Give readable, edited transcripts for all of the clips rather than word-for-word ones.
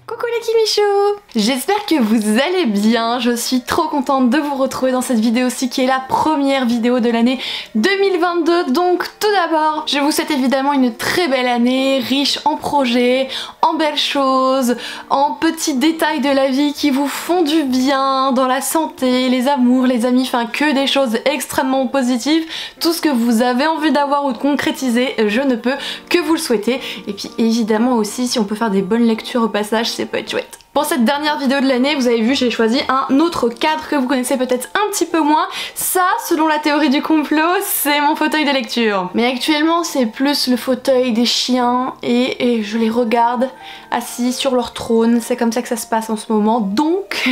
Coucou les Kimichou! J'espère que vous allez bien, je suis trop contente de vous retrouver dans cette vidéo-ci qui est la première vidéo de l'année 2022. Donc tout d'abord, je vous souhaite évidemment une très belle année, riche en projets, en belles choses, en petits détails de la vie qui vous font du bien, dans la santé, les amours, les amis, enfin que des choses extrêmement positives. Tout ce que vous avez envie d'avoir ou de concrétiser, je ne peux que vous le souhaiter. Et puis évidemment aussi, si on peut faire des bonnes lectures au passage, ça peut être chouette. Pour cette dernière vidéo de l'année, vous avez vu, j'ai choisi un autre cadre que vous connaissez peut-être un petit peu moins. Ça, selon la théorie du complot, c'est mon fauteuil de lecture. Mais actuellement, c'est plus le fauteuil des chiens et je les regarde assis sur leur trône. C'est comme ça que ça se passe en ce moment. Donc,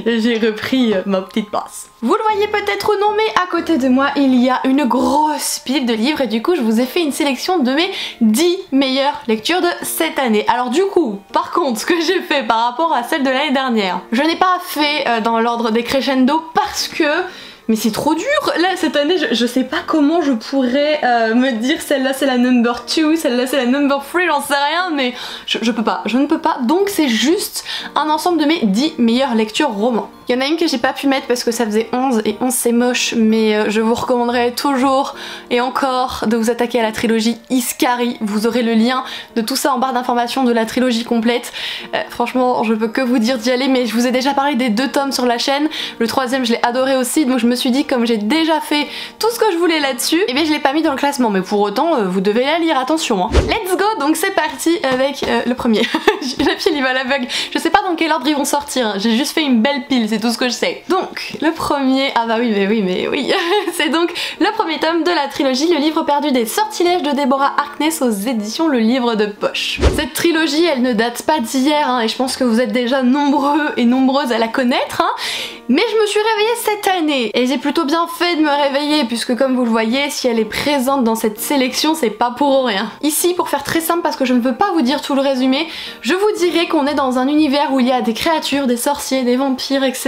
j'ai repris ma petite place. Vous le voyez peut-être ou non, mais à côté de moi, il y a une grosse pile de livres et du coup, je vous ai fait une sélection de mes 10 meilleures lectures de cette année. Alors du coup, par contre, ce que j'ai fait par rapport à celle de l'année dernière, je n'ai pas fait dans l'ordre des crescendo parce que... mais c'est trop dur! Là, cette année, je sais pas comment je pourrais me dire celle-là c'est la number 2, celle-là c'est la number 3, j'en sais rien, mais je ne peux pas. Donc c'est juste un ensemble de mes 10 meilleures lectures romans. Il y en a une que j'ai pas pu mettre parce que ça faisait 11 et 11 c'est moche, mais je vous recommanderais toujours et encore de vous attaquer à la trilogie Iskari. Vous aurez le lien de tout ça en barre d'informations de la trilogie complète. Franchement, je peux que vous dire d'y aller, mais je vous ai déjà parlé des 2 tomes sur la chaîne. Le 3e, je l'ai adoré aussi, donc je me suis dit, comme j'ai déjà fait tout ce que je voulais là-dessus, et bien je l'ai pas mis dans le classement, mais pour autant, vous devez la lire, attention. Hein. Let's go! Donc c'est parti avec le premier. La pile, il va à l'aveugle. Je sais pas dans quel ordre ils vont sortir, hein. J'ai juste fait une belle pile, c'est tout ce que je sais. Donc, le premier... ah bah oui, mais oui. C'est donc le premier tome de la trilogie Le livre perdu des sortilèges de Deborah Harkness aux éditions Le Livre de Poche. Cette trilogie, elle ne date pas d'hier, hein, et je pense que vous êtes déjà nombreux et nombreuses à la connaître, hein, mais je me suis réveillée cette année, et j'ai plutôt bien fait de me réveiller, puisque comme vous le voyez, si elle est présente dans cette sélection, c'est pas pour rien. Ici, pour faire très simple, parce que je ne peux pas vous dire tout le résumé, je vous dirais qu'on est dans un univers où il y a des créatures, des sorciers, des vampires, etc.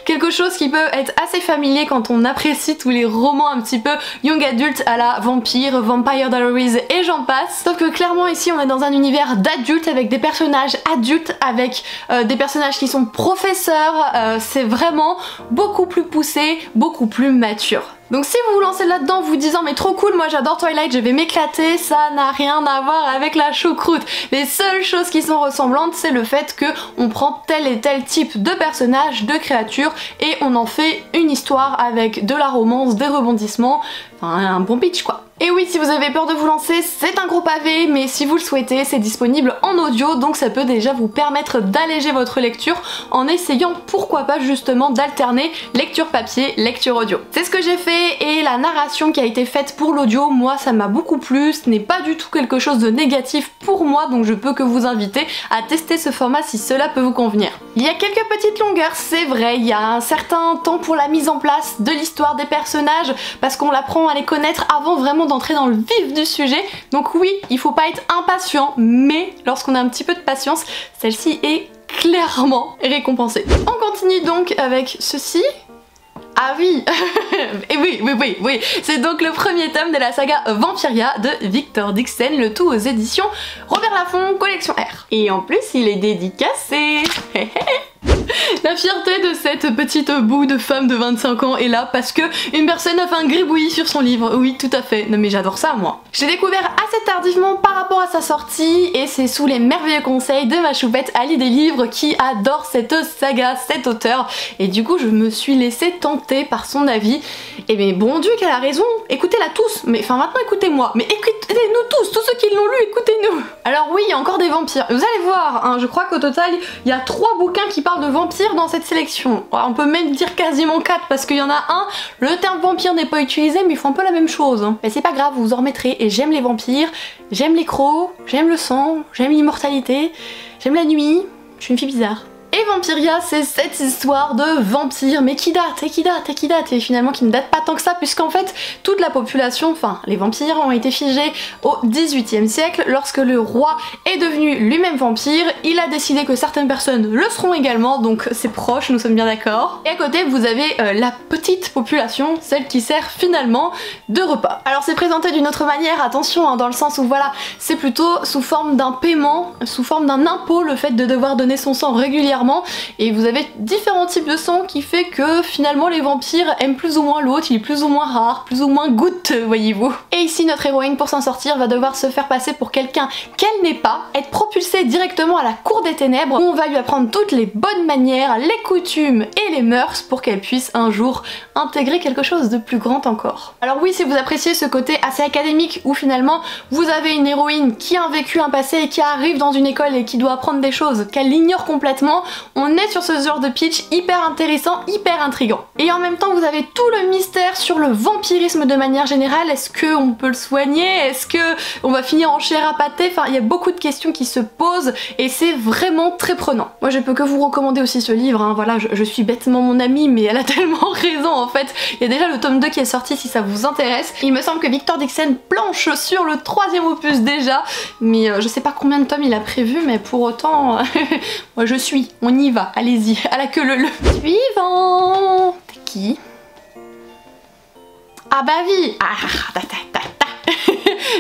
Quelque chose qui peut être assez familier quand on apprécie tous les romans un petit peu young adult à la Vampire, Vampire Diaries et j'en passe. Sauf que clairement ici on est dans un univers d'adultes avec des personnages adultes, avec des personnages qui sont professeurs, c'est vraiment beaucoup plus poussé, beaucoup plus mature. Donc si vous vous lancez là-dedans vous disant mais trop cool, moi j'adore Twilight, je vais m'éclater, ça n'a rien à voir avec la choucroute. Les seules choses qui sont ressemblantes, c'est le fait que on prend tel et tel type de personnage, de créature, et on en fait une histoire avec de la romance, des rebondissements, enfin un bon pitch quoi. Et oui, si vous avez peur de vous lancer, c'est un gros pavé, mais si vous le souhaitez, c'est disponible en audio, donc ça peut déjà vous permettre d'alléger votre lecture en essayant, pourquoi pas justement, d'alterner lecture papier, lecture audio. C'est ce que j'ai fait, et la narration qui a été faite pour l'audio, moi ça m'a beaucoup plu, ce n'est pas du tout quelque chose de négatif pour moi, donc je peux que vous inviter à tester ce format si cela peut vous convenir. Il y a quelques petites longueurs, c'est vrai, il y a un certain temps pour la mise en place de l'histoire des personnages, parce qu'on apprend à les connaître avant vraiment d'entrer dans le vif du sujet, donc oui, il faut pas être impatient, mais lorsqu'on a un petit peu de patience, celle-ci est clairement récompensée. On continue donc avec ceci. Ah oui, et oui, c'est donc le premier tome de la saga Vampiria de Victor Dixon, le tout aux éditions Robert Laffont, collection R. Et en plus, il est dédicacé. La fierté de cette petite boue de femme de 25 ans est là parce que une personne a fait un gribouillis sur son livre. Oui, tout à fait. Non mais j'adore ça moi. Je l'ai découvert assez tardivement par rapport à sa sortie et c'est sous les merveilleux conseils de ma choupette Ali des livres qui adore cette saga, cet auteur. Et du coup je me suis laissée tenter par son avis. Et mais bon Dieu qu'elle a raison, écoutez-la tous. Mais enfin maintenant écoutez-moi. Mais écoutez-nous tous ceux qui l'ont lu, écoutez-nous. Alors oui, il y a encore des vampires. Vous allez voir, hein, je crois qu'au total il y a 3 bouquins qui parlent de vampires dans cette sélection. On peut même dire quasiment 4 parce qu'il y en a un, le terme vampire n'est pas utilisé mais ils font un peu la même chose. Hein. Mais c'est pas grave, vous vous en remettrez. Et j'aime les vampires, j'aime les crocs, j'aime le sang, j'aime l'immortalité, j'aime la nuit, je suis une fille bizarre. Et Et Vampiria, c'est cette histoire de vampire, mais qui date, et finalement qui ne date pas tant que ça, puisqu'en fait, toute la population, enfin les vampires, ont été figés au XVIIIe siècle, lorsque le roi est devenu lui-même vampire. Il a décidé que certaines personnes le seront également, donc c'est proche, nous sommes bien d'accord. Et à côté, vous avez la petite population, celle qui sert finalement de repas. Alors c'est présenté d'une autre manière, attention, hein, dans le sens où voilà, c'est plutôt sous forme d'un paiement, sous forme d'un impôt, le fait de devoir donner son sang régulièrement, et vous avez différents types de sang qui fait que finalement les vampires aiment plus ou moins l'autre, il est plus ou moins rare, plus ou moins good, voyez-vous. Et ici notre héroïne, pour s'en sortir, va devoir se faire passer pour quelqu'un qu'elle n'est pas, être propulsée directement à la cour des ténèbres, où on va lui apprendre toutes les bonnes manières, les coutumes et les mœurs pour qu'elle puisse un jour intégrer quelque chose de plus grand encore. Alors oui, si vous appréciez ce côté assez académique où finalement vous avez une héroïne qui a un vécu, un passé et qui arrive dans une école et qui doit apprendre des choses qu'elle ignore complètement, on est sur ce genre de pitch hyper intéressant, hyper intriguant. Et en même temps vous avez tout le mystère sur le vampirisme de manière générale. Est-ce qu'on peut le soigner? Est-ce que on va finir en chair à pâté? Enfin, il y a beaucoup de questions qui se posent et c'est vraiment très prenant. Moi je peux que vous recommander aussi ce livre, hein. Voilà, je suis bêtement mon amie, mais elle a tellement raison en fait. Il y a déjà le tome 2 qui est sorti si ça vous intéresse. Il me semble que Victor Dixon planche sur le 3e opus déjà, mais je sais pas combien de tomes il a prévu, mais pour autant, moi je suis, on y va, allez-y, à la queue leu. Suivant. T'es qui? Ah bah oui.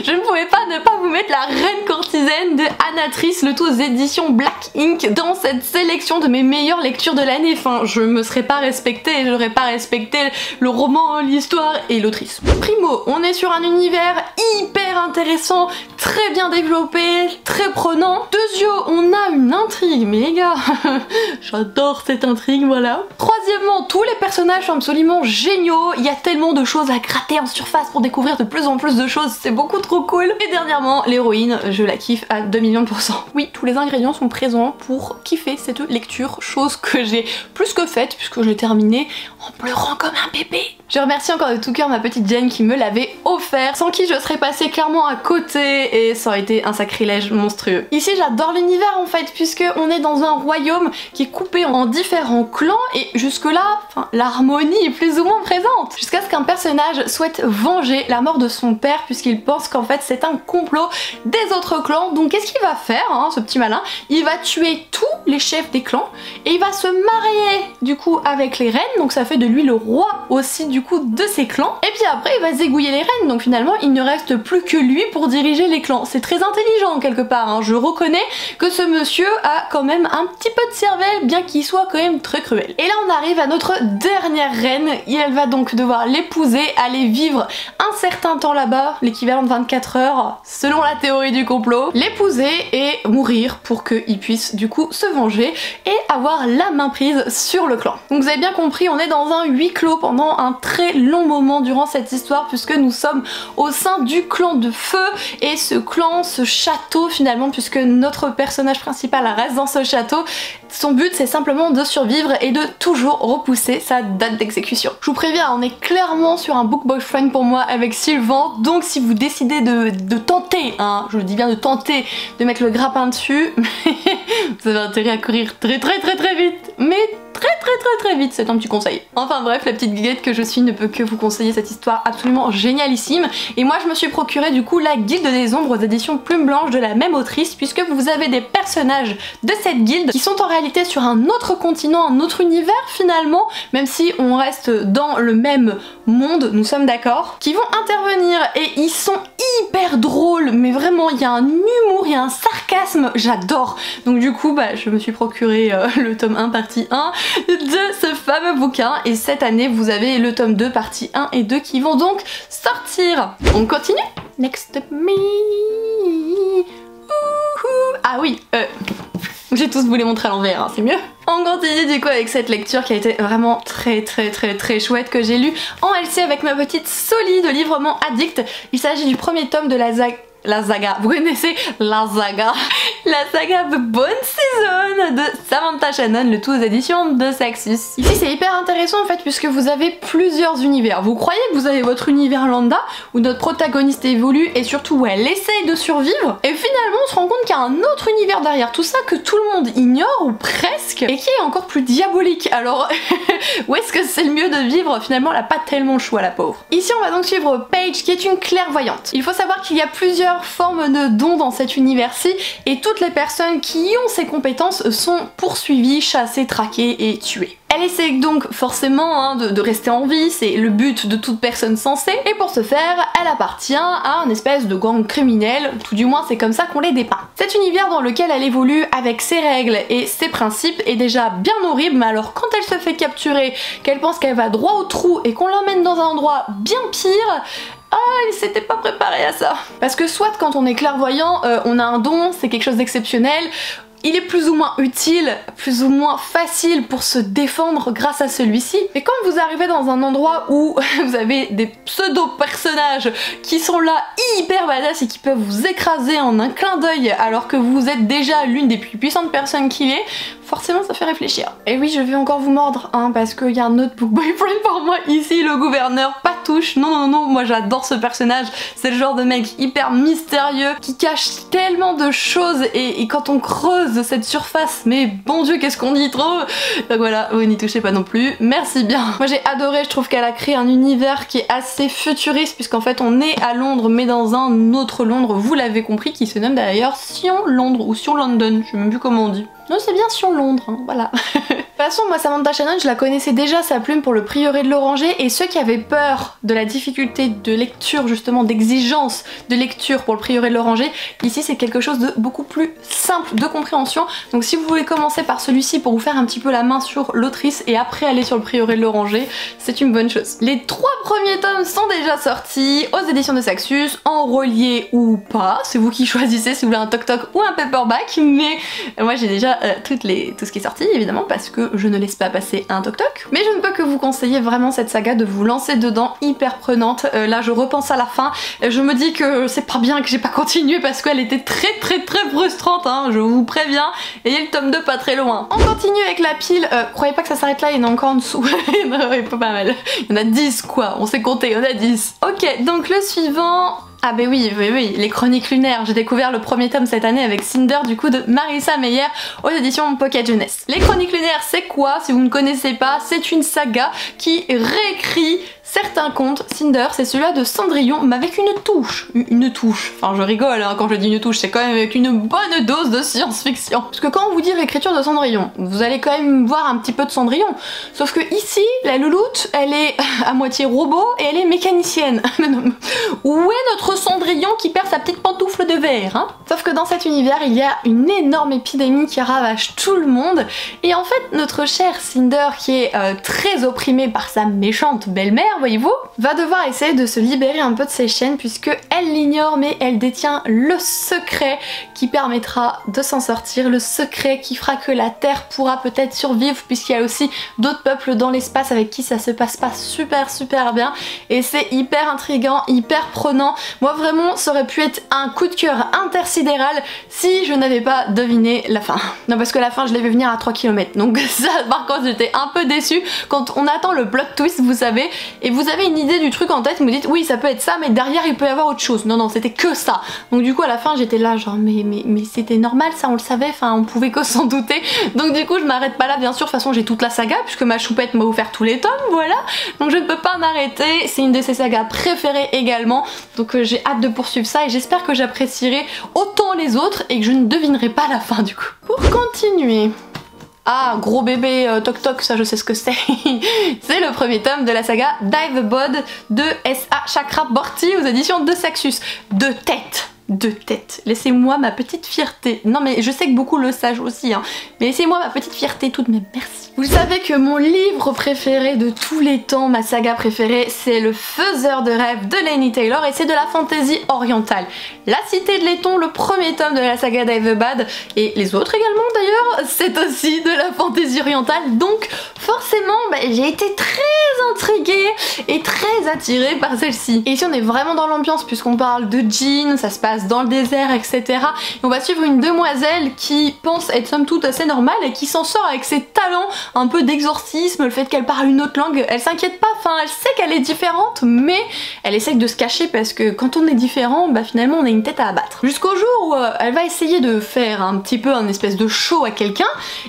Je ne pouvais pas ne pas vous mettre la reine courtisane de Anatrice, le tout aux éditions Black Ink, dans cette sélection de mes meilleures lectures de l'année. Enfin, je me serais pas respectée, je n'aurais pas respecté le roman, l'histoire et l'autrice. Primo, on est sur un univers hyper intéressant, très bien développé, très prenant. Deuxio, on a une intrigue, mais les gars, j'adore cette intrigue, voilà. Troisièmement, tous les personnages sont absolument géniaux, il y a tellement de choses à gratter en surface pour découvrir de plus en plus de choses, c'est beaucoup trop cool. Et dernièrement, l'héroïne, je la kiffe à 2 millions de %. Oui, tous les ingrédients sont présents pour kiffer cette lecture, chose que j'ai plus que faite puisque je l'ai terminée en pleurant comme un bébé. Je remercie encore de tout cœur ma petite Jen qui me l'avait offert, sans qui je serais passée clairement à côté et ça aurait été un sacrilège monstrueux. Ici j'adore l'univers en fait, puisque on est dans un royaume qui est coupé en différents clans et jusque là, l'harmonie est plus ou moins présente. Jusqu'à ce qu'un personnage souhaite venger la mort de son père puisqu'il pense qu'en fait c'est un complot des autres clans. Donc qu'est-ce qu'il va faire, hein, ce petit malin? Il va tuer tous les chefs des clans et il va se marier du coup avec les reines, donc ça fait de lui le roi aussi du coup de ses clans. Et puis après il va zégouiller les reines, donc finalement il ne reste plus que lui pour diriger les clans. C'est très intelligent quelque part, hein. Je reconnais que ce monsieur a quand même un petit peu de cervelle, bien qu'il soit quand même très cruel. Et là on arrive à notre dernière reine et elle va donc devoir l'épouser, aller vivre un certain temps là-bas, l'équivalent de 24 heures selon la théorie du complot, l'épouser et mourir pour qu'il puisse du coup se venger et avoir la main prise sur le clan. Donc vous avez bien compris, on est dans un huis clos pendant un très long moment durant cette histoire puisque nous sommes au sein du clan de feu et ce clan, ce château finalement, puisque notre personnage principal reste dans ce château, son but c'est simplement de survivre et de toujours repousser sa date d'exécution. Je vous préviens, on est clairement sur un book boyfriend pour moi avec Sylvain, donc si vous décidez de tenter, hein, je dis bien de tenter de mettre le grappin dessus, vous avez intérêt à courir très vite, mais très vite, c'est un petit conseil. Enfin bref, la petite guilette que je suis ne peut que vous conseiller cette histoire absolument génialissime. Et moi je me suis procuré du coup la Guilde des Ombres aux éditions Plume Blanche de la même autrice, puisque vous avez des personnages de cette guilde qui sont en réalité sur un autre continent, un autre univers finalement, même si on reste dans le même monde, nous sommes d'accord, qui vont intervenir et ils sont hyper drôles, mais vraiment il y a un humour, il y a un sarcasme, j'adore. Donc du coup bah, je me suis procuré le tome 1 partie 1 de ce fameux bouquin et cette année vous avez le tome 2 partie 1 et 2 qui vont donc sortir. On continue. Next me. Ah oui, j'ai tous voulu montrer à l'envers, hein, c'est mieux. On continue du coup avec cette lecture qui a été vraiment très chouette, que j'ai lu en LC avec ma petite Soli de Livrement Addict. Il s'agit du premier tome de la saga, vous connaissez la saga La saga The Bone Season de Samantha Shannon, le tout aux éditions de Saxus. Ici c'est hyper intéressant en fait puisque vous avez plusieurs univers. Vous croyez que vous avez votre univers lambda où notre protagoniste évolue et surtout où elle essaye de survivre et finalement on se rend compte qu'il y a un autre univers derrière tout ça que tout le monde ignore ou presque et qui est encore plus diabolique. Alors où est-ce que c'est le mieux de vivre? Finalement elle a pas tellement le choix la pauvre. Ici on va donc suivre Paige qui est une clairvoyante. Il faut savoir qu'il y a plusieurs formes de dons dans cet univers-ci et toutes les personnes qui ont ces compétences sont poursuivies, chassées, traquées et tuées. Elle essaie donc forcément de rester en vie, c'est le but de toute personne sensée, et pour ce faire, elle appartient à un espèce de gang criminel, tout du moins c'est comme ça qu'on les dépeint. Cet univers dans lequel elle évolue avec ses règles et ses principes est déjà bien horrible, mais alors quand elle se fait capturer, qu'elle pense qu'elle va droit au trou et qu'on l'emmène dans un endroit bien pire, ah, il s'était pas préparé à ça. Parce que soit quand on est clairvoyant, on a un don, c'est quelque chose d'exceptionnel, il est plus ou moins utile, plus ou moins facile pour se défendre grâce à celui-ci. Et quand vous arrivez dans un endroit où vous avez des pseudo-personnages qui sont là hyper badass et qui peuvent vous écraser en un clin d'œil alors que vous êtes déjà l'une des plus puissantes personnes qu'il est, forcément ça fait réfléchir. Et oui, je vais encore vous mordre, parce qu'il y a un notebook boyfriend pour moi ici, le gouverneur, pas touche. Non, non, non, moi j'adore ce personnage. C'est le genre de mec hyper mystérieux qui cache tellement de choses et quand on creuse cette surface, mais bon Dieu, qu'est-ce qu'on dit trop. Donc voilà, vous n'y touchez pas non plus. Merci bien. Moi j'ai adoré, je trouve qu'elle a créé un univers qui est assez futuriste puisqu'en fait on est à Londres mais dans un autre Londres, vous l'avez compris, qui se nomme d'ailleurs Sion Londres ou Sion London, je sais même plus comment on dit. Non, c'est bien Sion Londres, voilà. De toute façon, moi Samantha Shannon, je la connaissais déjà sa plume pour le prieuré de l'Oranger et ceux qui avaient peur de la difficulté de lecture, justement d'exigence de lecture pour le prieuré de l'Oranger, ici c'est quelque chose de beaucoup plus simple de compréhension. Donc si vous voulez commencer par celui-ci pour vous faire un petit peu la main sur l'autrice et après aller sur le prieuré de l'Oranger, c'est une bonne chose. Les 3 premiers tomes sont déjà sortis aux éditions de Saxus, en relié ou pas, c'est vous qui choisissez si vous voulez un toc-toc ou un paperback, mais moi j'ai déjà tout ce qui est sorti évidemment parce que je ne laisse pas passer un toc-toc. Mais je ne peux que vous conseiller vraiment cette saga, de vous lancer dedans, hyper prenante. Là je repense à la fin, je me dis que c'est pas bien que j'ai pas continué parce qu'elle était très frustrante, je vous préviens, et il y a le tome 2 pas très loin. On continue avec la pile, croyez pas que ça s'arrête là, il y en a encore en dessous, il y en a pas mal, il y en a 10 quoi, on s'est compté, il y en a 10. Ok, donc le suivant... Ah bah oui, les Chroniques Lunaires. J'ai découvert le premier tome cette année avec Cinder du coup de Marissa Meyer aux éditions Pocket Jeunesse. Les Chroniques Lunaires, c'est quoi? Si vous ne connaissez pas, c'est une saga qui réécrit certains contes. Cinder, c'est celui-là de Cendrillon, mais avec une touche. Une touche. Enfin, je rigole quand je dis une touche, c'est quand même avec une bonne dose de science-fiction. Parce que quand on vous dit réécriture de Cendrillon, vous allez quand même voir un petit peu de Cendrillon. Sauf que ici, la louloute, elle est à moitié robot et elle est mécanicienne. Où est notre Cendrillon qui perd sa petite pantoufle de verre, Sauf que dans cet univers, il y a une énorme épidémie qui ravage tout le monde. Et en fait, notre chère Cinder, qui est très opprimée par sa méchante belle-mère, voyez-vous, va devoir essayer de se libérer un peu de ses chaînes puisque elle l'ignore mais elle détient le secret qui permettra de s'en sortir, le secret qui fera que la Terre pourra peut-être survivre puisqu'il y a aussi d'autres peuples dans l'espace avec qui ça se passe pas super bien et c'est hyper intriguant, hyper prenant. Moi vraiment ça aurait pu être un coup de cœur intersidéral si je n'avais pas deviné la fin. Non parce que la fin je l'ai vu venir à 3 km donc ça par contre j'étais un peu déçue quand on attend le plot twist vous savez et vous avez une idée du truc en tête, vous me dites oui ça peut être ça mais derrière il peut y avoir autre chose. Non c'était que ça. Donc du coup à la fin j'étais là genre mais c'était normal ça on le savait, enfin on pouvait que s'en douter. Donc du coup je m'arrête pas là bien sûr, de toute façon j'ai toute la saga puisque ma choupette m'a offert tous les tomes, voilà. Donc je ne peux pas m'arrêter, c'est une de ses sagas préférées également. Donc j'ai hâte de poursuivre ça et j'espère que j'apprécierai autant les autres et que je ne devinerai pas la fin du coup. Pour continuer... Ah, gros bébé toc toc, ça je sais ce que c'est. C'est le premier tome de la saga Divebod de S.A. Chakraborty aux éditions de Saxus. Deux têtes. Laissez-moi ma petite fierté. Non mais je sais que beaucoup le savent aussi, mais laissez-moi ma petite fierté tout de même, merci. Vous savez que mon livre préféré de tous les temps, ma saga préférée, c'est Le Faiseur de rêves de Laini Taylor et c'est de la fantaisie orientale. La Cité de Letton, le premier tome de la saga Divebod et les autres également d'ailleurs, c'est aussi de la fantaisie orientale. Donc forcément, j'ai été très intriguée et très attirée par celle-ci. Et ici on est vraiment dans l'ambiance puisqu'on parle de djinns, ça se passe passe dans le désert, etc. Et on va suivre une demoiselle qui pense être somme toute assez normale et qui s'en sort avec ses talents un peu d'exorcisme, le fait qu'elle parle une autre langue, elle s'inquiète pas, enfin elle sait qu'elle est différente, mais elle essaye de se cacher parce que quand on est différent, bah finalement on a une tête à abattre. Jusqu'au jour où elle va essayer de faire un petit peu un espèce de show à quelqu'un,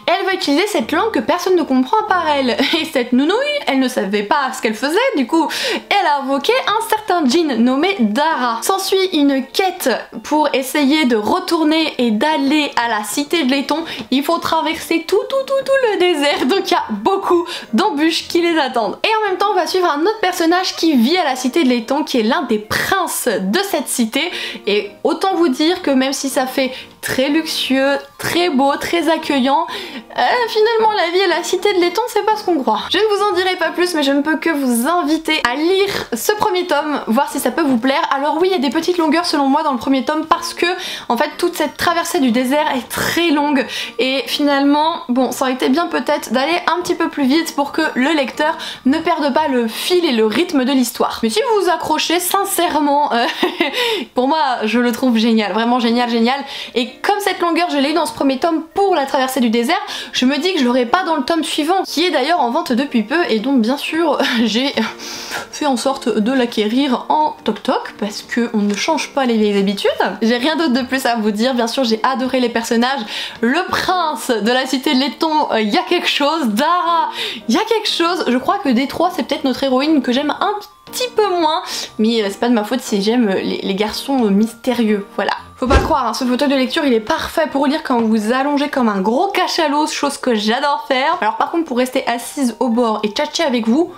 et elle va utiliser cette langue que personne ne comprend à part elle. Et cette nounouille, elle ne savait pas ce qu'elle faisait, du coup elle a invoqué un certain djinn nommé Dara. S'ensuit une quête pour essayer de retourner et d'aller à la cité de Laiton. Il faut traverser tout le désert, donc il y a beaucoup d'embûches qui les attendent. Et en même temps on va suivre un autre personnage qui vit à la cité de Laiton, qui est l'un des princes de cette cité, et autant vous dire que même si ça fait très luxueux, très beau, très accueillant, finalement la vie à la cité de Laiton c'est pas ce qu'on croit. Je ne vous en dirai pas plus, mais je ne peux que vous inviter à lire ce premier tome, voir si ça peut vous plaire. Alors oui, il y a des petites longueurs selon moi dans le premier tome parce que en fait toute cette traversée du désert est très longue, et finalement bon, ça aurait été bien peut-être d'aller un petit peu plus vite pour que le lecteur ne perde pas le fil et le rythme de l'histoire. Mais si vous vous accrochez, sincèrement pour moi je le trouve génial, vraiment génial. Et comme cette longueur je l'ai eu dans ce premier tome pour la traversée du désert, je me dis que je l'aurai pas dans le tome suivant, qui est d'ailleurs en vente depuis peu, et donc bien sûr j'ai fait en sorte de l'acquérir en toc-toc parce que on ne change pas les vieilles habitudes. J'ai rien d'autre de plus à vous dire, bien sûr j'ai adoré les personnages, le prince de la cité de Laiton, il y a quelque chose, Dara, il y a quelque chose, je crois que des trois c'est peut-être notre héroïne que j'aime un petit peu moins, mais c'est pas de ma faute si j'aime les garçons mystérieux, voilà. Faut pas croire, hein, ce fauteuil de lecture il est parfait pour lire quand vous allongez comme un gros cachalot, chose que j'adore faire. Alors par contre pour rester assise au bord et tchatcher avec vous,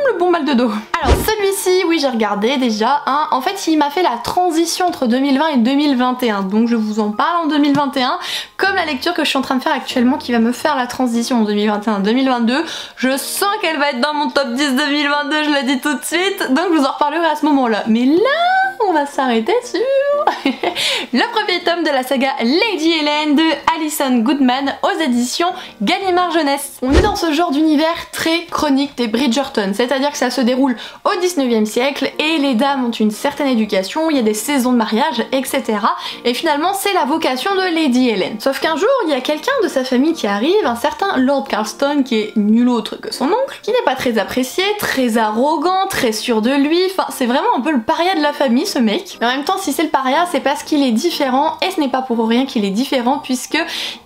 le bon mal de dos. Alors celui-ci, oui j'ai regardé déjà, hein. En fait il m'a fait la transition entre 2020 et 2021, donc je vous en parle en 2021, comme la lecture que je suis en train de faire actuellement qui va me faire la transition en 2021-2022, je sens qu'elle va être dans mon top 10 2022, je le dis tout de suite, donc je vous en reparlerai à ce moment-là. Mais là, on va s'arrêter sur le premier tome de la saga Lady Helen de Alison Goodman aux éditions Gallimard Jeunesse. On est dans ce genre d'univers très chronique des Bridgerton, c'est-à-dire que ça se déroule au 19e siècle et les dames ont une certaine éducation, il y a des saisons de mariage, etc. Et finalement c'est la vocation de Lady Helen. Sauf qu'un jour il y a quelqu'un de sa famille qui arrive, un certain Lord Carlston, qui est nul autre que son oncle, qui n'est pas très apprécié, très arrogant, très sûr de lui, enfin c'est vraiment un peu le paria de la famille ce mec. Mais en même temps si c'est le paria c'est parce qu'il est différent, et ce n'est pas pour rien qu'il est différent, puisque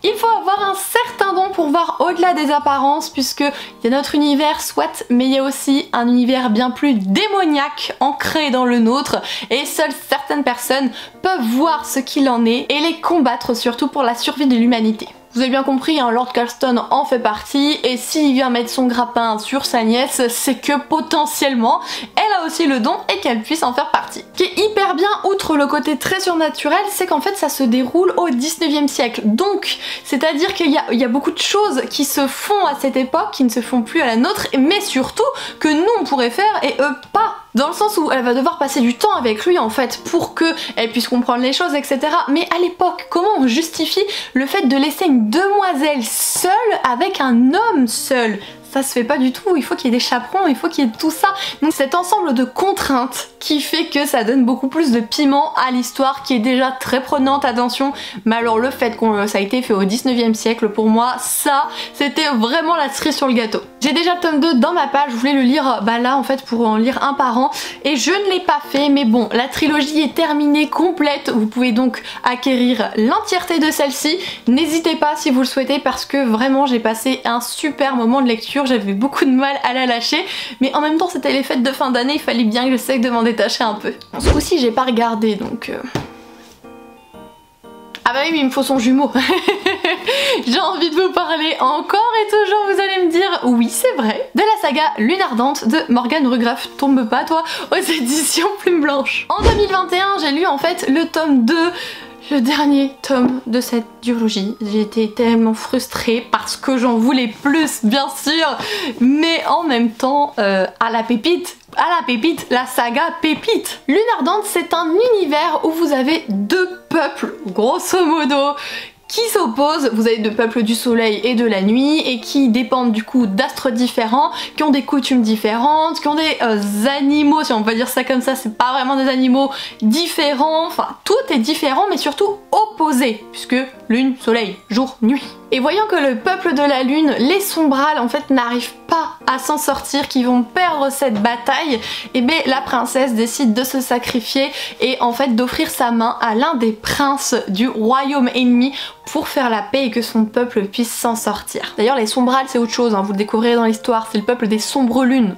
il faut avoir un certain don pour voir au-delà des apparences, puisque il y a notre univers soit, mais il y a aussi un univers bien plus démoniaque ancré dans le nôtre, et seules certaines personnes peuvent voir ce qu'il en est et les combattre, surtout pour la survie de l'humanité. Vous avez bien compris, hein, Lord Carlston en fait partie, et s'il vient mettre son grappin sur sa nièce, c'est que potentiellement elle a aussi le don et qu'elle puisse en faire partie. Ce qui est hyper bien, outre le côté très surnaturel, c'est qu'en fait ça se déroule au 19e siècle. Donc, c'est-à-dire qu'il y a beaucoup de choses qui se font à cette époque, qui ne se font plus à la nôtre, mais surtout que nous on pourrait faire et eux pas. Dans le sens où elle va devoir passer du temps avec lui en fait pour qu'elle puisse comprendre les choses, etc. Mais à l'époque, comment on justifie le fait de laisser une demoiselle seule avec un homme seul? Ça se fait pas du tout, il faut qu'il y ait des chaperons, il faut qu'il y ait tout ça. Donc cet ensemble de contraintes qui fait que ça donne beaucoup plus de piment à l'histoire qui est déjà très prenante, attention. Mais alors le fait que ça a été fait au 19e siècle, pour moi, ça, c'était vraiment la cerise sur le gâteau. J'ai déjà le tome 2 dans ma page, je voulais le lire là en fait pour en lire un par an et je ne l'ai pas fait, mais bon, la trilogie est terminée, complète, vous pouvez donc acquérir l'entièreté de celle-ci. N'hésitez pas si vous le souhaitez parce que vraiment j'ai passé un super moment de lecture, j'avais beaucoup de mal à la lâcher, mais en même temps c'était les fêtes de fin d'année, il fallait bien que j'essaie de m'en détacher un peu. Ce coup-ci j'ai pas regardé donc... Ah bah oui, mais il me faut son jumeau. J'ai envie de vous parler encore et toujours, vous allez me dire oui c'est vrai, de la saga Lune Ardente de Morgane Rugraff, tombe pas toi, aux éditions Plume Blanche. En 2021 j'ai lu en fait le tome 2, le dernier tome de cette duologie. J'ai été tellement frustrée parce que j'en voulais plus bien sûr, mais en même temps à la pépite, la saga pépite. Lune Ardente c'est un univers où vous avez deux peuples grosso modo qui s'opposent. Vous avez deux peuples du soleil et de la nuit et qui dépendent du coup d'astres différents, qui ont des coutumes différentes, qui ont des animaux, si on peut dire ça comme ça, c'est pas vraiment des animaux différents, enfin tout est différent mais surtout opposé, puisque lune, soleil, jour, nuit. Et voyant que le peuple de la lune, les sombrales en fait n'arrivent pas à s'en sortir, qu'ils vont perdre cette bataille, et bien la princesse décide de se sacrifier et en fait d'offrir sa main à l'un des princes du royaume ennemi pour faire la paix et que son peuple puisse s'en sortir. D'ailleurs les sombrales c'est autre chose, hein, vous le découvrirez dans l'histoire, c'est le peuple des sombres lunes.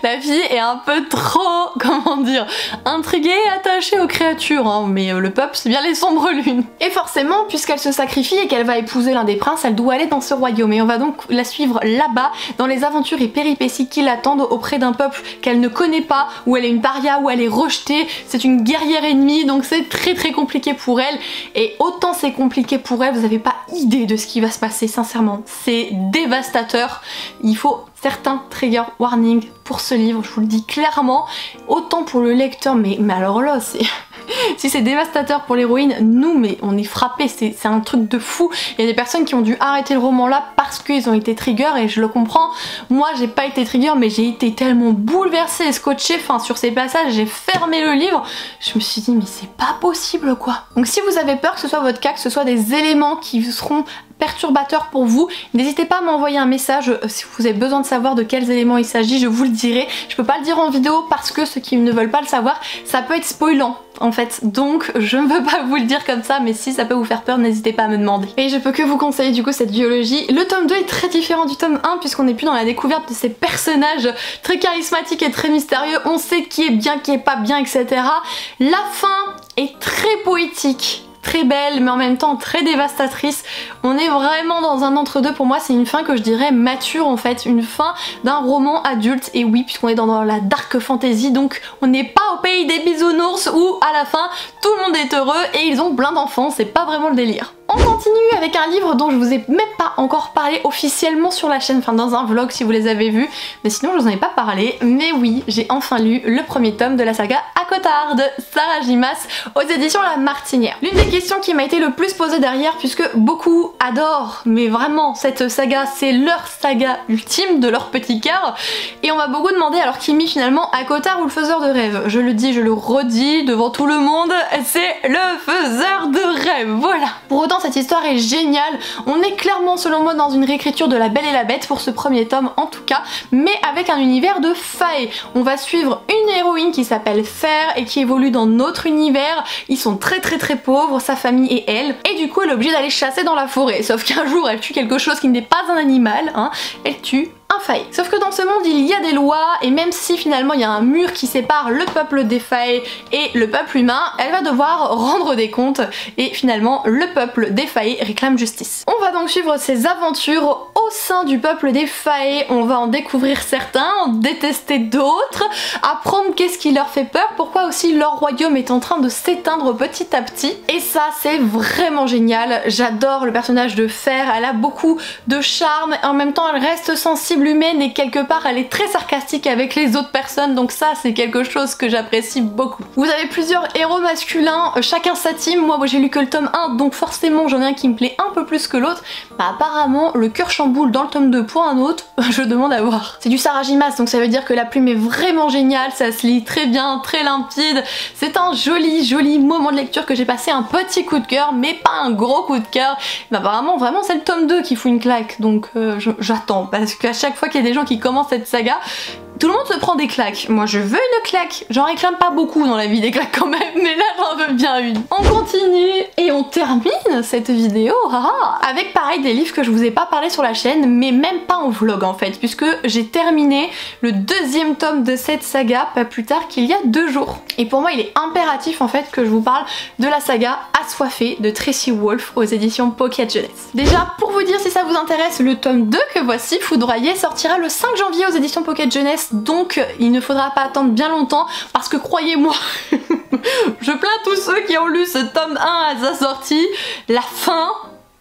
La fille est un peu trop, comment dire, intriguée et attachée aux créatures, hein, mais le peuple c'est bien les sombres lunes. Et forcément, puisqu'elle se sacrifie et qu'elle va épouser l'un des princes, elle doit aller dans ce royaume et on va donc la suivre là-bas, dans les aventures et péripéties qui l'attendent auprès d'un peuple qu'elle ne connaît pas, où elle est une paria, où elle est rejetée, c'est une guerrière ennemie, donc c'est très compliqué pour elle. Et autant c'est compliqué pour elle, vous n'avez pas idée de ce qui va se passer, sincèrement. C'est dévastateur, il faut certains trigger warning pour ce livre, je vous le dis clairement, autant pour le lecteur, mais alors là c'est... Si c'est dévastateur pour l'héroïne, nous mais on est frappés, c'est un truc de fou. Il y a des personnes qui ont dû arrêter le roman là parce qu'ils ont été trigger et je le comprends. Moi j'ai pas été trigger mais j'ai été tellement bouleversée et scotchée, enfin sur ces passages j'ai fermé le livre. Je me suis dit mais c'est pas possible quoi. Donc si vous avez peur que ce soit votre cas, que ce soit des éléments qui seront perturbateur pour vous, n'hésitez pas à m'envoyer un message si vous avez besoin de savoir de quels éléments il s'agit, je vous le dirai. Je peux pas le dire en vidéo parce que ceux qui ne veulent pas le savoir, ça peut être spoilant en fait, donc je ne veux pas vous le dire comme ça, mais si ça peut vous faire peur, n'hésitez pas à me demander. Et je peux que vous conseiller du coup cette duologie. Le tome 2 est très différent du tome 1 puisqu'on n'est plus dans la découverte de ces personnages très charismatiques et très mystérieux, on sait qui est bien, qui est pas bien, etc. La fin est très poétique, très belle mais en même temps très dévastatrice. On est vraiment dans un entre-deux. Pour moi c'est une fin que je dirais mature en fait, une fin d'un roman adulte, et oui puisqu'on est dans la dark fantasy, donc on n'est pas au pays des bisounours où à la fin tout le monde est heureux et ils ont plein d'enfants, c'est pas vraiment le délire. On continue avec un livre dont je vous ai même pas encore parlé officiellement sur la chaîne, enfin dans un vlog si vous les avez vus, mais sinon je vous en ai pas parlé. Mais oui, j'ai enfin lu le premier tome de la saga ACOTAR de Sarah J. Maas aux éditions La Martinière. L'une des questions qui m'a été le plus posée derrière, puisque beaucoup adorent, mais vraiment cette saga c'est leur saga ultime de leur petit cœur, et on m'a beaucoup demandé alors Kimi finalement ACOTAR ou le faiseur de rêve. Je le dis, je le redis devant tout le monde, c'est le faiseur de rêve, voilà. Pour autant cette histoire est géniale, on est clairement selon moi dans une réécriture de La Belle et la Bête pour ce premier tome en tout cas, mais avec un univers de fae. On va suivre une héroïne qui s'appelle Fer et qui évolue dans notre univers, ils sont très pauvres, sa famille et elle, et du coup elle est obligée d'aller chasser dans la forêt, sauf qu'un jour elle tue quelque chose qui n'est pas un animal, hein, elle tue un fae. Sauf que dans ce monde il y a des lois, et même si finalement il y a un mur qui sépare le peuple des fae et le peuple humain, elle va devoir rendre des comptes et finalement le peuple des fae réclame justice. On va donc suivre ses aventures au sein du peuple des fae, on va en découvrir certains, en détester d'autres, apprendre qu'est-ce qui leur fait peur, pourquoi aussi leur royaume est en train de s'éteindre petit à petit, et ça c'est vraiment génial. J'adore le personnage de Fer, elle a beaucoup de charme, en même temps elle reste sensible, humaine, et quelque part elle est très sarcastique avec les autres personnes, donc ça c'est quelque chose que j'apprécie beaucoup. Vous avez plusieurs héros masculins, chacun sa team, moi j'ai lu que le tome 1 donc forcément j'en ai un qui me plaît un peu plus que l'autre, bah apparemment le cœur chamboule dans le tome 2 pour un autre, je demande à voir. C'est du Sarah J. Maas donc ça veut dire que la plume est vraiment géniale, ça se lit très bien, très limpide, c'est un joli moment de lecture que j'ai passé un petit coup de cœur mais pas un gros coup de cœur. Bah apparemment vraiment c'est le tome 2 qui fout une claque, donc j'attends parce qu'à chaque fois qu'il y a des gens qui commencent cette saga, tout le monde se prend des claques. Moi je veux une claque, j'en réclame pas beaucoup dans la vie des claques quand même, mais là j'en veux bien une. On continue et on termine cette vidéo avec pareil des livres que je vous ai pas parlé sur la chaîne, mais même pas en vlog en fait, puisque j'ai terminé le deuxième tome de cette saga pas plus tard qu'il y a 2 jours. Et pour moi il est impératif en fait que je vous parle de la saga Assoiffée de Tracy Wolff aux éditions Pocket Jeunesse. Déjà pour vous dire si ça vous intéresse, le tome 2 que voici, Foudroyé, sortira le 5 janvier aux éditions Pocket Jeunesse, donc il ne faudra pas attendre bien longtemps parce que croyez-moi, je plains tous ceux qui ont lu ce tome 1 à sa sortie, la fin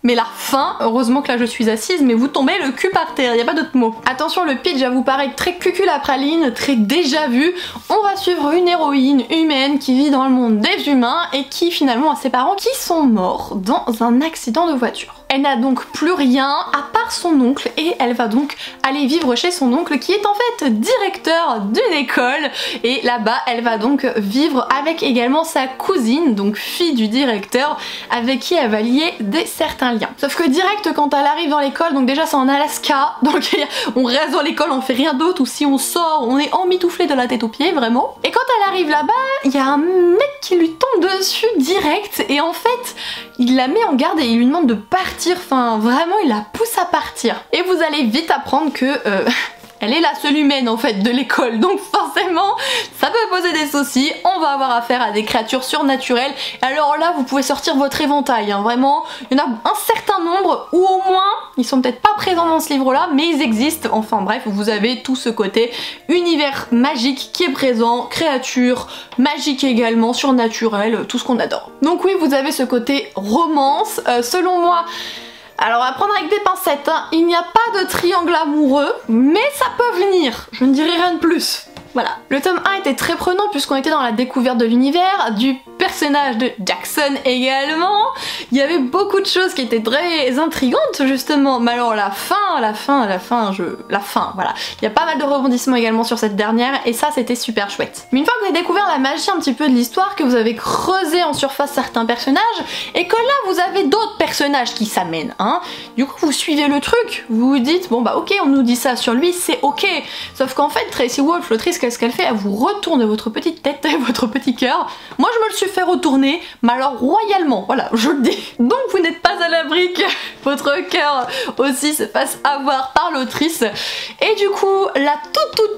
Mais la fin, heureusement que là je suis assise, mais vous tombez le cul par terre, y a pas d'autre mot. Attention, le pitch va vous paraître très cuculapraline, très déjà vu. On va suivre une héroïne humaine qui vit dans le monde des humains et qui finalement a ses parents qui sont morts dans un accident de voiture. Elle n'a donc plus rien à part son oncle et elle va donc aller vivre chez son oncle qui est en fait directeur d'une école, et là-bas elle va donc vivre avec également sa cousine, donc fille du directeur, avec qui elle va lier certains liens. Sauf que direct quand elle arrive dans l'école, donc déjà c'est en Alaska, donc on reste dans l'école, on fait rien d'autre, ou si on sort on est emmitouflé de la tête aux pieds vraiment. Et quand elle arrive là-bas, il y a un mec qui lui tombe dessus direct et en fait il la met en garde et il lui demande de partir, enfin vraiment il la pousse à partir. Et vous allez vite apprendre que elle est la seule humaine en fait de l'école, donc forcément ça peut poser des soucis, on va avoir affaire à des créatures surnaturelles. Alors là vous pouvez sortir votre éventail, hein, vraiment, il y en a un certain nombre, ou au moins ils sont peut-être pas présents dans ce livre là, mais ils existent. Enfin bref, vous avez tout ce côté univers magique qui est présent, créatures magiques également, surnaturelles, tout ce qu'on adore. Donc oui, vous avez ce côté romance, selon moi. Alors à prendre avec des pincettes, hein. Il n'y a pas de triangle amoureux, mais ça peut venir, je ne dirai rien de plus. Voilà. Le tome 1 était très prenant puisqu'on était dans la découverte de l'univers, du personnage de Jackson également. Il y avait beaucoup de choses qui étaient très intrigantes justement, mais alors la fin, voilà. Il y a pas mal de rebondissements également sur cette dernière et ça c'était super chouette. Mais une fois que vous avez découvert la magie un petit peu de l'histoire, que vous avez creusé en surface certains personnages et que là vous avez d'autres personnages qui s'amènent, hein, du coup vous suivez le truc, vous vous dites bon bah ok on nous dit ça sur lui, c'est ok. Sauf qu'en fait Tracy Wolf, l'autrice, qu'est-ce qu'elle fait? Elle vous retourne votre petite tête et votre petit cœur. Moi je me le suis fait retourner, mais alors royalement, voilà, je le dis. Donc vous n'êtes pas à l'abri que votre cœur aussi se fasse avoir par l'autrice. Et du coup, la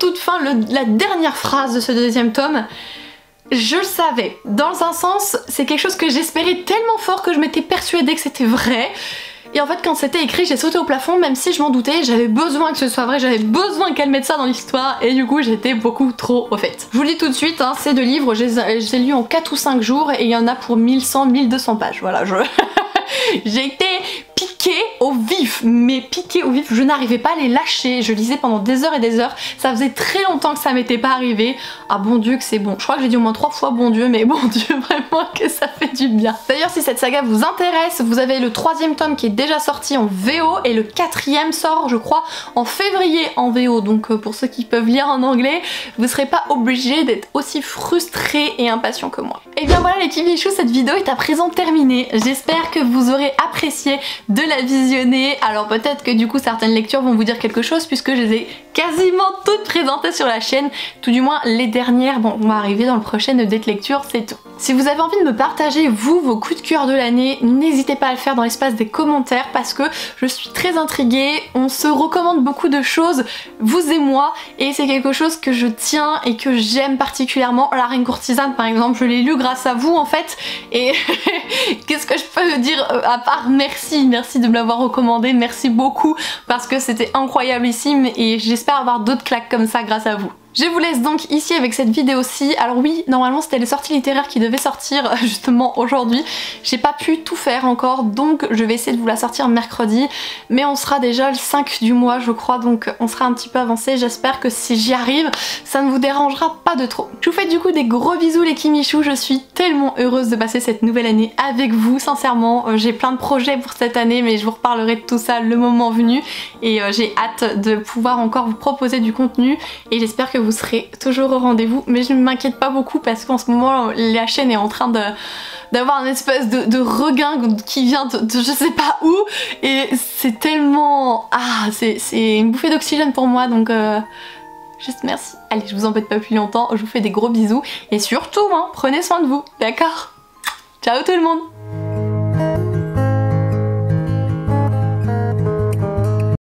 toute fin, la dernière phrase de ce deuxième tome, je le savais. Dans un sens, c'est quelque chose que j'espérais tellement fort que je m'étais persuadée que c'était vrai. Et en fait quand c'était écrit j'ai sauté au plafond, même si je m'en doutais, j'avais besoin que ce soit vrai, j'avais besoin qu'elle mette ça dans l'histoire et du coup j'étais beaucoup trop au fait. Je vous le dis tout de suite, hein, ces deux livres, je les ai lus en 4 ou 5 jours et il y en a pour 1100-1200 pages, voilà, j'ai été piquée au vif, mais piquée au vif, je n'arrivais pas à les lâcher, je lisais pendant des heures et des heures, ça faisait très longtemps que ça m'était pas arrivé. Ah bon Dieu que c'est bon, je crois que j'ai dit au moins 3 fois bon Dieu, mais bon Dieu vraiment que ça fait du bien. D'ailleurs si cette saga vous intéresse, vous avez le 3e tome qui est déjà sorti en VO et le 4e sort je crois en février en VO, donc pour ceux qui peuvent lire en anglais, vous serez pas obligés d'être aussi frustrés et impatients que moi. Et bien voilà les Kimichou, cette vidéo est à présent terminée, j'espère que vous aurez apprécié de la visionner. Alors peut-être que du coup certaines lectures vont vous dire quelque chose puisque je les ai quasiment toutes présentées sur la chaîne, tout du moins les dernières, bon on va arriver dans le prochain update lecture, c'est tout. Si vous avez envie de me partager vous vos coups de cœur de l'année, n'hésitez pas à le faire dans l'espace des commentaires parce que je suis très intriguée, on se recommande beaucoup de choses, vous et moi, et c'est quelque chose que je tiens et que j'aime particulièrement. La Reine Courtisane par exemple, je l'ai lu grâce à vous en fait, et qu'est-ce que je peux dire à part merci de me l'avoir recommandé, merci beaucoup parce que c'était incroyablissime et j'espère avoir d'autres claques comme ça grâce à vous. Je vous laisse donc ici avec cette vidéo-ci. Alors oui, normalement c'était les sorties littéraires qui devaient sortir justement aujourd'hui. J'ai pas pu tout faire encore, donc je vais essayer de vous la sortir mercredi. Mais on sera déjà le 5 du mois je crois, donc on sera un petit peu avancé. J'espère que si j'y arrive, ça ne vous dérangera pas de trop. Je vous fais du coup des gros bisous les Kimichou. Je suis tellement heureuse de passer cette nouvelle année avec vous, sincèrement. J'ai plein de projets pour cette année, mais je vous reparlerai de tout ça le moment venu. Et j'ai hâte de pouvoir encore vous proposer du contenu. Et j'espère que vous serez toujours au rendez-vous, mais je ne m'inquiète pas beaucoup parce qu'en ce moment la chaîne est en train d'avoir un espèce de regain qui vient de je sais pas où et c'est tellement... Ah, c'est une bouffée d'oxygène pour moi, donc juste merci. Allez, je vous embête pas plus longtemps, je vous fais des gros bisous et surtout, hein, prenez soin de vous, d'accord? Ciao tout le monde!